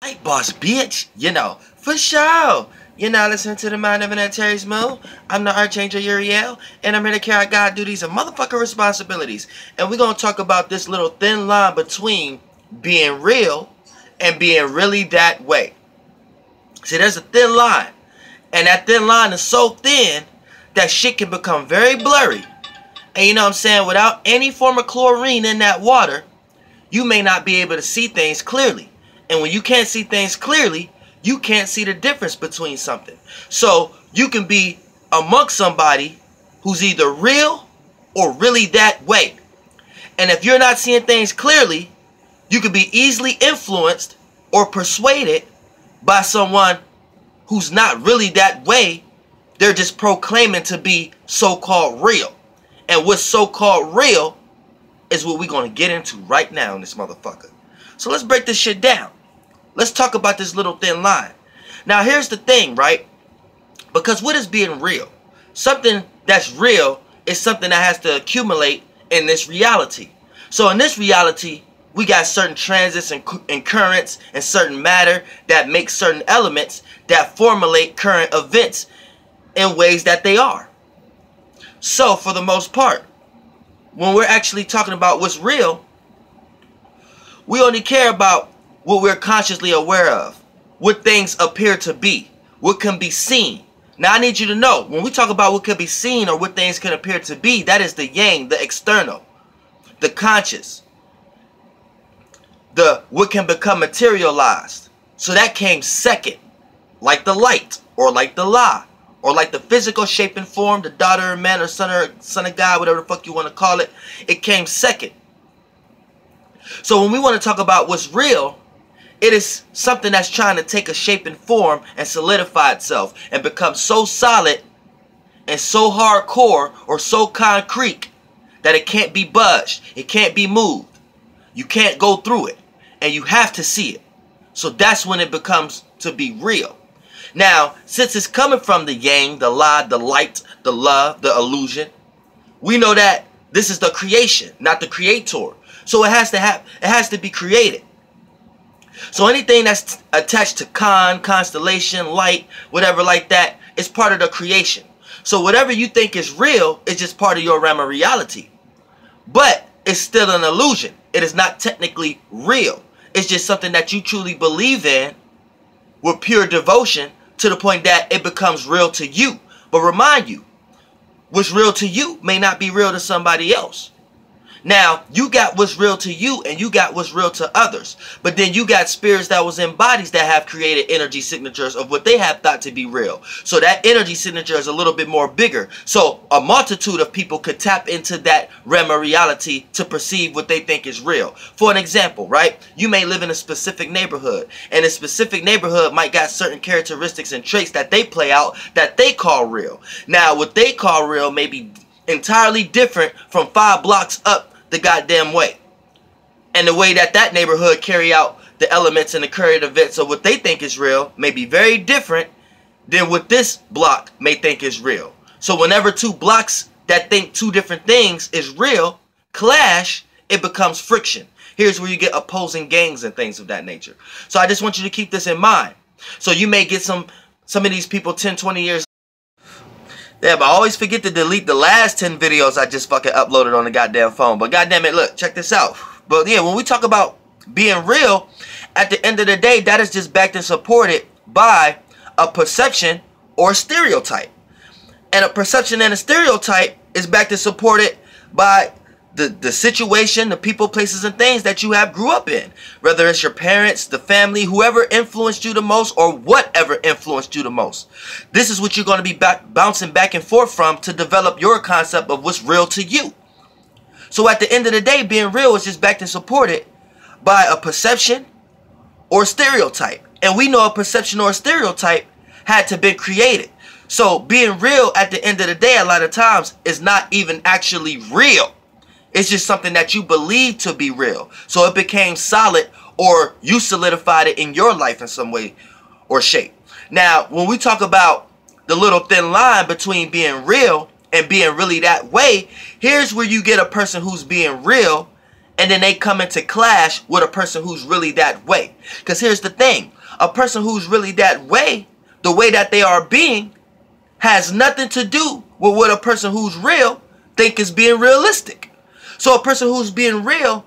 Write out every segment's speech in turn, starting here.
Hey, boss, bitch. For sure. You're not listening to the Mind of an Terry Smooth. I'm the Archangel Uriel, and I'm here to carry God duties and motherfucking responsibilities. And we're going to talk about this little thin line between being real and being really that way. See, there's a thin line. And that thin line is so thin that shit can become very blurry. And you know what I'm saying? Without any form of chlorine in that water, you may not be able to see things clearly. And when you can't see things clearly, you can't see the difference between something. So you can be amongst somebody who's either real or really that way. And if you're not seeing things clearly, you can be easily influenced or persuaded by someone who's not really that way. They're just proclaiming to be so-called real. And what's so-called real is what we're going to get into right now in this motherfucker. So let's break this shit down. Let's talk about this little thin line. Now here's the thing, right? Because what is being real? Something that's real is something that has to accumulate in this reality. So in this reality, we got certain transits and currents and certain matter that make certain elements that formulate current events in ways that they are. So for the most part, when we're actually talking about what's real, we only care about what we're consciously aware of, what things appear to be, what can be seen. Now I need you to know, when we talk about what can be seen or what things can appear to be, that is the yang, the external, the conscious, the what can become materialized. So that came second, like the light, or like the law, or like the physical shape and form, the daughter of man or son of God, whatever the fuck you want to call it. It came second. So when we want to talk about what's real, it is something that's trying to take a shape and form and solidify itself and become so solid and so hardcore or so concrete that it can't be budged. It can't be moved. You can't go through it. And you have to see it. So that's when it becomes to be real. Now, since it's coming from the yang, the lie, the light, the love, the illusion, we know that this is the creation, not the creator. So it has to be created. So anything that's attached to constellation, light, whatever like that, is part of the creation. So whatever you think is real is just part of your realm of reality. But it's still an illusion. It is not technically real. It's just something that you truly believe in with pure devotion to the point that it becomes real to you. But remind you, what's real to you may not be real to somebody else. Now, you got what's real to you and you got what's real to others. But then you got spirits that was in bodies that have created energy signatures of what they have thought to be real. So that energy signature is a little bit more bigger. So a multitude of people could tap into that realm of reality to perceive what they think is real. For an example, right? You may live in a specific neighborhood. And a specific neighborhood might got certain characteristics and traits that they play out that they call real. Now, what they call real may be entirely different from 5 blocks up the goddamn way. And the way that that neighborhood carry out the elements and the current events of what they think is real may be very different than what this block may think is real. So whenever 2 blocks that think 2 different things is real clash, it becomes friction. Here's where you get opposing gangs and things of that nature. So I just want you to keep this in mind. So you may get some of these people 10, 20 years. Yeah, but I always forget to delete the last 10 videos I just fucking uploaded on the goddamn phone. But goddamn it, look, check this out. But yeah, when we talk about being real, at the end of the day, that is just backed and supported by a perception or a stereotype. And a perception and a stereotype is backed and supported by the situation, the people, places, and things that you have grew up in. Whether it's your parents, the family, whoever influenced you the most, or whatever influenced you the most. This is what you're going to be bouncing back and forth from to develop your concept of what's real to you. So at the end of the day, being real is just backed and supported by a perception or stereotype. And we know a perception or a stereotype had to be created. So being real at the end of the day, a lot of times, is not even actually real. It's just something that you believe to be real. So it became solid, or you solidified it in your life in some way or shape. Now, when we talk about the little thin line between being real and being really that way, here's where you get a person who's being real and then they come into clash with a person who's really that way. Because here's the thing. A person who's really that way, the way that they are being, has nothing to do with what a person who's real think is being realistic. So a person who's being real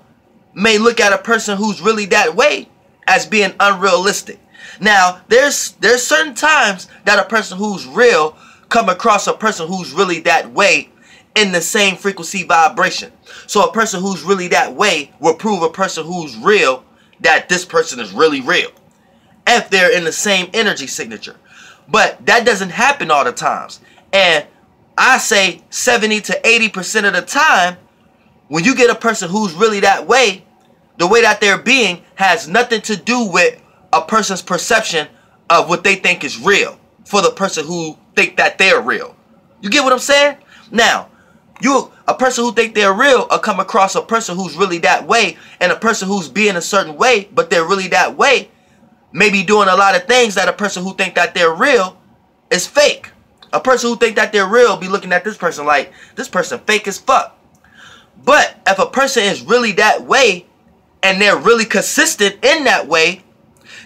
may look at a person who's really that way as being unrealistic. Now, there's certain times that a person who's real come across a person who's really that way in the same frequency vibration. So a person who's really that way will prove a person who's real that this person is really real, if they're in the same energy signature. But that doesn't happen all the times. And I say 70 to 80% of the time, when you get a person who's really that way, the way that they're being has nothing to do with a person's perception of what they think is real for the person who think that they're real. You get what I'm saying? Now, a person who think they're real will come across a person who's really that way, and a person who's being a certain way, but they're really that way, may be doing a lot of things that a person who think that they're real is fake. A person who think that they're real be looking at this person like, this person fake as fuck. But if a person is really that way, and they're really consistent in that way,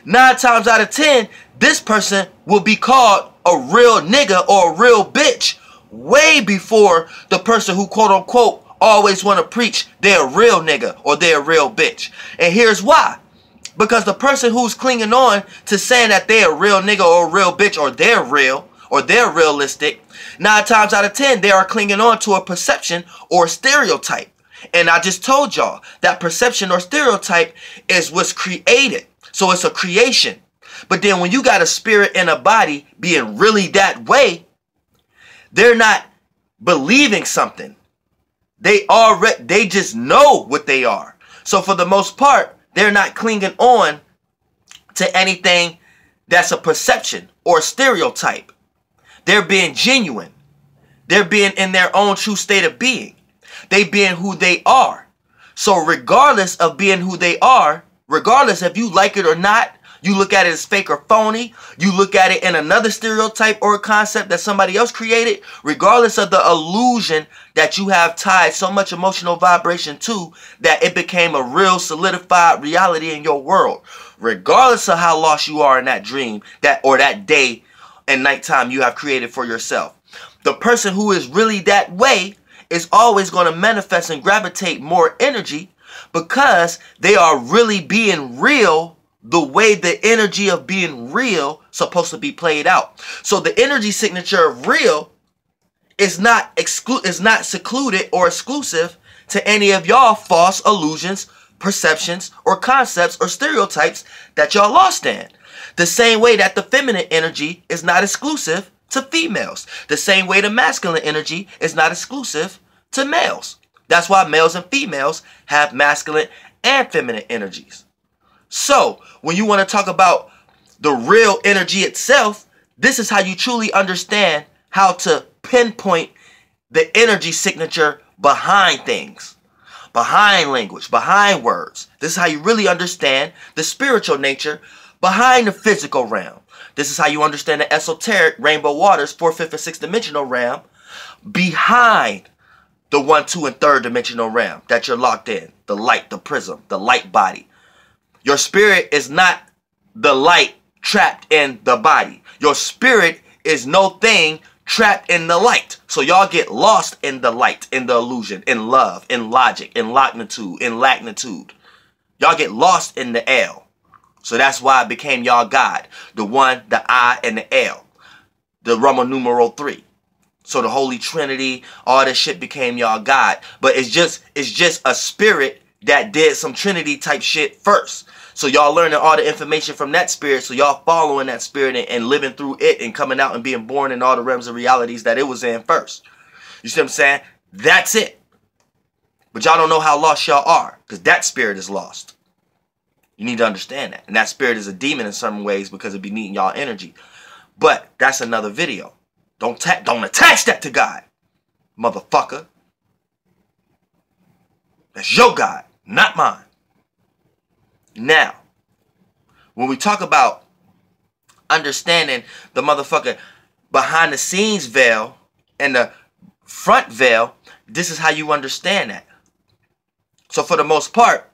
9 times out of 10, this person will be called a real nigga or a real bitch way before the person who quote unquote always want to preach they're a real nigga or they're a real bitch. And here's why. Because the person who's clinging on to saying that they're a real nigga or a real bitch or they're real or they're realistic, 9 times out of 10, they are clinging on to a perception or a stereotype. And I just told y'all that perception or stereotype is what's created. So it's a creation. But then when you got a spirit and a body being really that way, they're not believing something. They just know what they are. So for the most part, they're not clinging on to anything that's a perception or a stereotype. They're being genuine. They're being in their own true state of being. They being who they are. So regardless of being who they are, regardless if you like it or not, you look at it as fake or phony, you look at it in another stereotype or concept that somebody else created, regardless of the illusion that you have tied so much emotional vibration to that it became a real solidified reality in your world. Regardless of how lost you are in that dream or that day and nighttime you have created for yourself. The person who is really that way is always going to manifest and gravitate more energy because they are really being real the way the energy of being real supposed to be played out. So the energy signature of real is not secluded or exclusive to any of y'all false illusions, perceptions, or concepts or stereotypes that y'all lost in. The same way that the feminine energy is not exclusive to females. The same way the masculine energy is not exclusive to males. That's why males and females have masculine and feminine energies. So, when you want to talk about the real energy itself, this is how you truly understand how to pinpoint the energy signature behind things, behind language, behind words. This is how you really understand the spiritual nature behind the physical realm. This is how you understand the esoteric rainbow waters, 4th, 5th, and 6th dimensional realm behind the 1, 2, and 3rd dimensional realm that you're locked in. The light, the prism, the light body. Your spirit is not the light trapped in the body. Your spirit is no thing trapped in the light. So y'all get lost in the light, in the illusion, in love, in logic, in longitude, in lagnitude. Y'all get lost in the L. So that's why it became y'all God. The 1, the I, and the L. The Roman numeral 3. So the Holy Trinity, all this shit became y'all God. But it's just a spirit that did some Trinity type shit first. So y'all learning all the information from that spirit. So y'all following that spirit and living through it and coming out and being born in all the realms of realities that it was in first. You see what I'm saying? That's it. But y'all don't know how lost y'all are. Because that spirit is lost. You need to understand that. And that spirit is a demon in some ways because it be needing y'all energy. But that's another video. Don't attach that to God, motherfucker. That's your God, not mine. Now, when we talk about understanding the motherfucker behind the scenes veil and the front veil, this is how you understand that. So for the most part,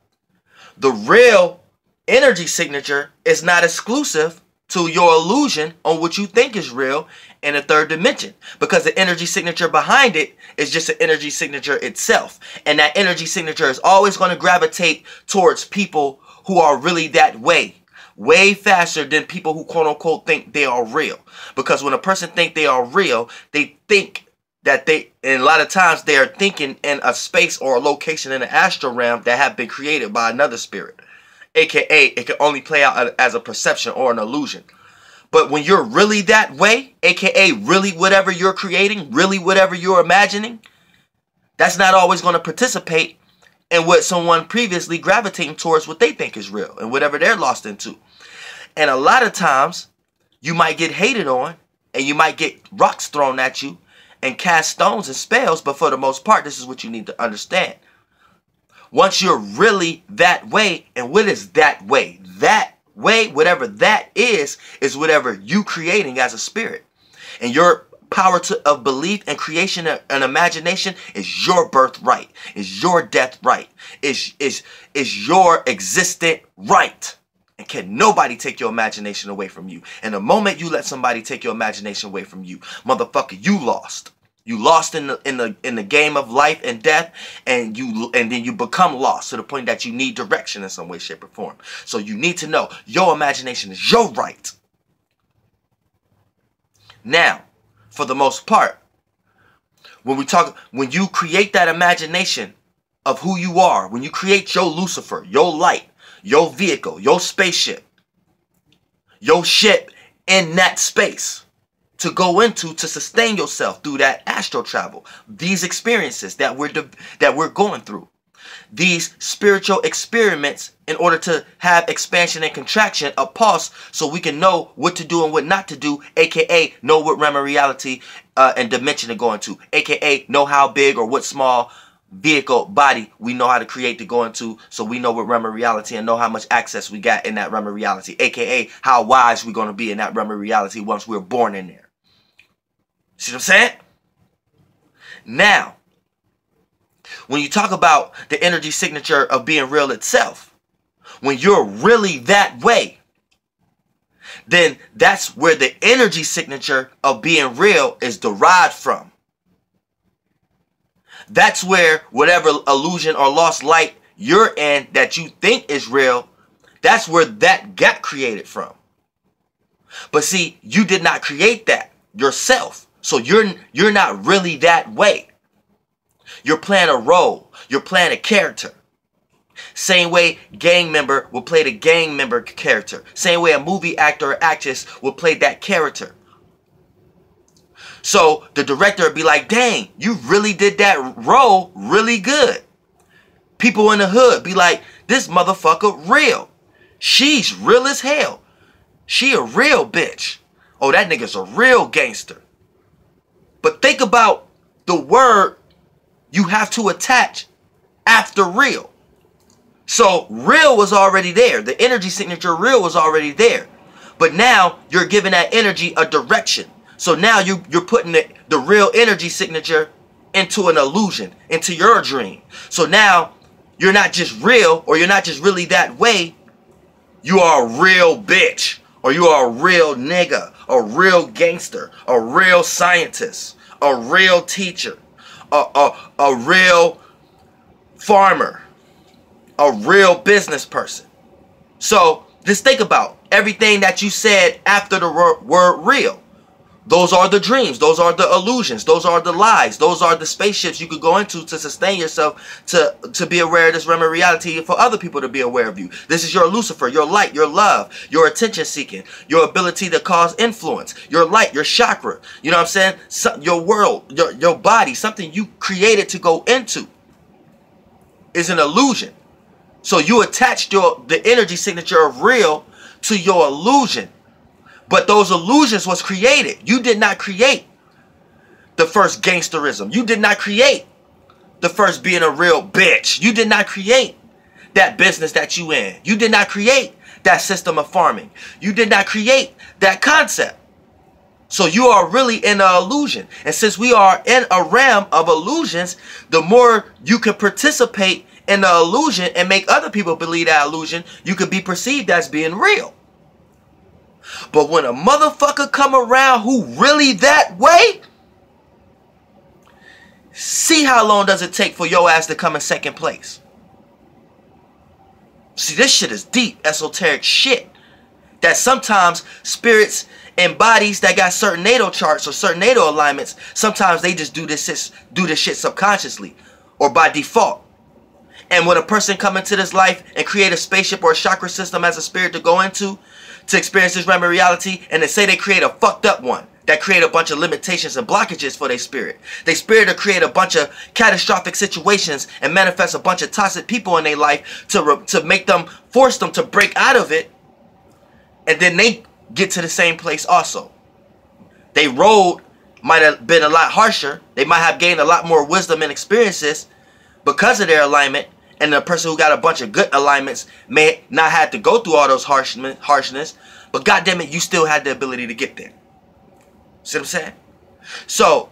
the real energy signature is not exclusive to your illusion on what you think is real in the third dimension, because the energy signature behind it is just an energy signature itself. And that energy signature is always going to gravitate towards people who are really that way faster than people who quote unquote think they are real. Because when a person think they are real, they think that and a lot of times they are thinking in a space or a location in the astral realm that have been created by another spirit. AKA, it can only play out as a perception or an illusion. But when you're really that way, AKA really whatever you're creating, really whatever you're imagining, that's not always going to participate in what someone previously gravitating towards what they think is real and whatever they're lost into. And a lot of times, you might get hated on and you might get rocks thrown at you and cast stones and spells, but for the most part, this is what you need to understand. Once you're really that way, and what is that way? That way, whatever that is whatever you creating as a spirit. And your power of belief and creation and imagination is your birthright, is your death right, is your existent right. And can nobody take your imagination away from you. And the moment you let somebody take your imagination away from you, motherfucker, you lost. You lost in the game of life and death, and then you become lost to the point that you need direction in some way, shape, or form. So you need to know your imagination is your right. Now, for the most part, when you create that imagination of who you are, when you create your Lucifer, your light, your vehicle, your spaceship, your ship in that space to go into to sustain yourself through that astral travel, these experiences that we're going through, these spiritual experiments, in order to have expansion and contraction, a pulse, so we can know what to do and what not to do, aka know what realm of reality and dimension to go into, aka know how big or what small vehicle body we know how to create to go into, so we know what realm of reality and know how much access we got in that realm of reality, aka how wise we're going to be in that realm of reality once we're born in there. See what I'm saying? Now, when you talk about the energy signature of being real itself, when you're really that way, then that's where the energy signature of being real is derived from. That's where whatever illusion or lost light you're in that you think is real, that's where that got created from. But see, you did not create that yourself. So you're not really that way. You're playing a role. You're playing a character. Same way gang member will play the gang member character. Same way a movie actor or actress will play that character. So the director would be like, dang, you really did that role really good. People in the hood be like, this motherfucker real. She's real as hell. She a real bitch. Oh, that nigga's a real gangster. But think about the word you have to attach after real. So real was already there. The energy signature real was already there. But now you're giving that energy a direction. So now you're putting the real energy signature into an illusion, into your dream. So now you're not just real, or you're not just really that way. You are a real bitch, or you are a real nigga, a real gangster, a real scientist, a real teacher, a real farmer, a real business person. So just think about everything that you said after the word real. Those are the dreams. Those are the illusions. Those are the lies. Those are the spaceships you could go into to sustain yourself, to be aware of this realm of reality, for other people to be aware of you. This is your Lucifer, your light, your love, your attention seeking, your ability to cause influence, your light, your chakra. You know what I'm saying? Your world, your body, something you created to go into is an illusion. So you attached the energy signature of real to your illusion. But those illusions was created. You did not create the first gangsterism. You did not create the first being a real bitch. You did not create that business that you in. You did not create that system of farming. You did not create that concept. So you are really in an illusion. And since we are in a realm of illusions, the more you can participate in the illusion and make other people believe that illusion, you could be perceived as being real. But when a motherfucker come around who really that way, see how long does it take for your ass to come in second place. See, this shit is deep, esoteric shit. That sometimes spirits and bodies that got certain natal charts or certain natal alignments, sometimes they just do this shit subconsciously or by default. And when a person come into this life and create a spaceship or a chakra system as a spirit to go into, to experience this realm of reality, and then say they create a fucked up one that create a bunch of limitations and blockages for their spirit. Their spirit to create a bunch of catastrophic situations and manifest a bunch of toxic people in their life to make them, force them to break out of it. And then they get to the same place also. Their road might have been a lot harsher. They might have gained a lot more wisdom and experiences because of their alignment. And the person who got a bunch of good alignments may not have to go through all those harshness. But goddamn it, you still had the ability to get there. See what I'm saying? So,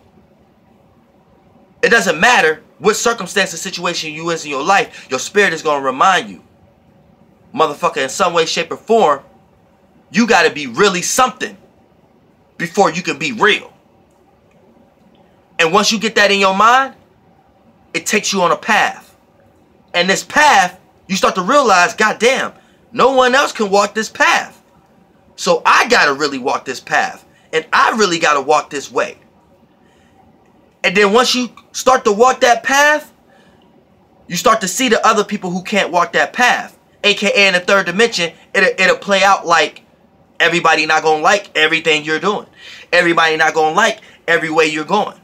it doesn't matter what circumstance or situation you is in your life. Your spirit is going to remind you. Motherfucker, in some way, shape, or form, you got to be really something before you can be real. And once you get that in your mind, it takes you on a path. And this path, you start to realize, goddamn, no one else can walk this path. So I got to really walk this path. And I really got to walk this way. And then once you start to walk that path, you start to see the other people who can't walk that path. AKA in the third dimension, it'll play out like everybody not going to like everything you're doing. Everybody not going to like every way you're going.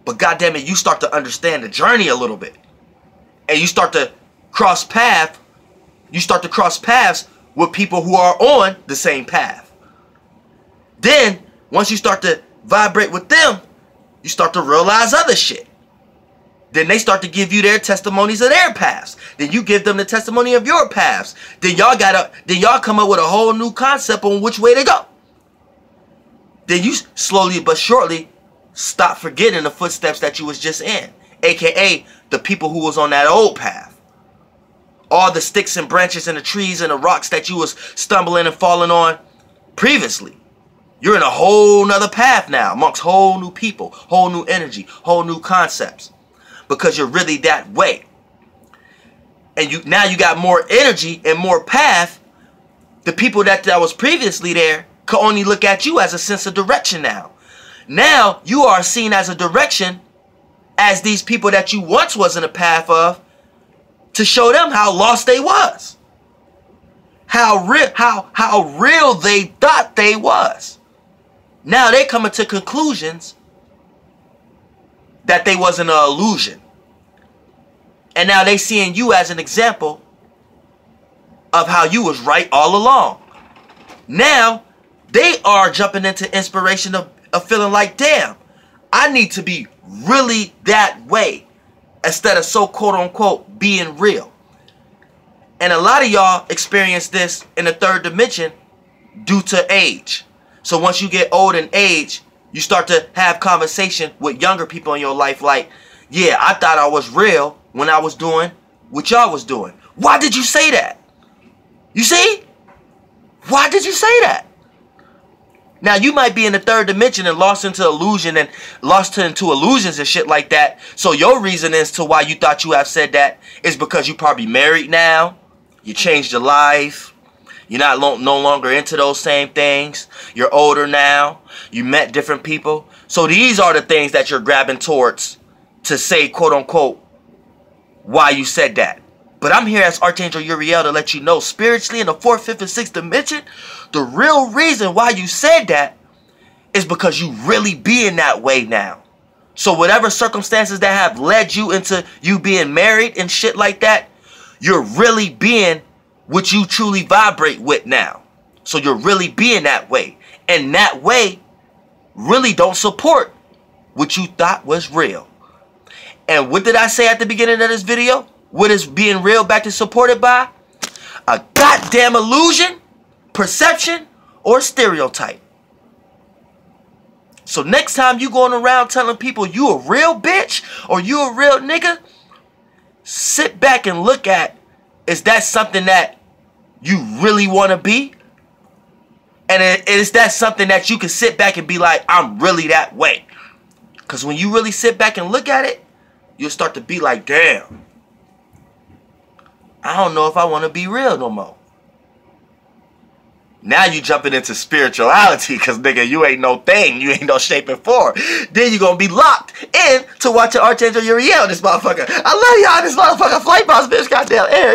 But goddamn it, you start to understand the journey a little bit. And you start to cross paths. You start to cross paths with people who are on the same path. Then, once you start to vibrate with them, you start to realize other shit. Then they start to give you their testimonies of their paths. Then you give them the testimony of your paths. Then y'all come up with a whole new concept on which way to go. Then you slowly but surely stop forgetting the footsteps that you was just in. AKA the people who was on that old path. All the sticks and branches and the trees and the rocks that you was stumbling and falling on previously. You're in a whole nother path now amongst whole new people, whole new energy, whole new concepts. Because you're really that way. And now you got more energy and more path. The people that was previously there could only look at you as a sense of direction now. Now you are seen as a direction as these people that you once was in the path of, to show them how lost they was. How real they thought they was. Now they coming to conclusions that they wasn't an illusion. And now they seeing you as an example of how you was right all along. Now they are jumping into inspiration of feeling like, damn, I need to be really that way instead of so quote unquote being real. And a lot of y'all experience this in the third dimension due to age. So once you get old in age, you start to have conversation with younger people in your life like, yeah, I thought I was real when I was doing what y'all was doing. Why did you say that? You see? Why did you say that? Now you might be in the third dimension and lost into illusion and lost into illusions and shit like that. So your reason as to why you thought you have said that is because you probably married now. You changed your life. You're not no longer into those same things. You're older now. You met different people. So these are the things that you're grabbing towards to say, quote unquote, why you said that. But I'm here as Archangel Uriel to let you know, spiritually in the 4th, 5th, and 6th dimension, the real reason why you said that is because you really being that way now. So whatever circumstances that have led you into you being married and shit like that, you're really being what you truly vibrate with now. So you're really being that way. And that way really don't support what you thought was real. And what did I say at the beginning of this video? What is being real back to supported by? A goddamn illusion, perception, or stereotype. So next time you going around telling people you a real bitch or you a real nigga, sit back and look at, is that something that you really want to be? And is that something that you can sit back and be like, I'm really that way? Because when you really sit back and look at it, you'll start to be like, damn, I don't know if I want to be real no more. Now you jumping into spirituality because, nigga, you ain't no thing. You ain't no shape and form. Then you going to be locked in to watching Archangel Uriel, this motherfucker. I love y'all, this motherfucker. Flight Boss, bitch, goddamn air.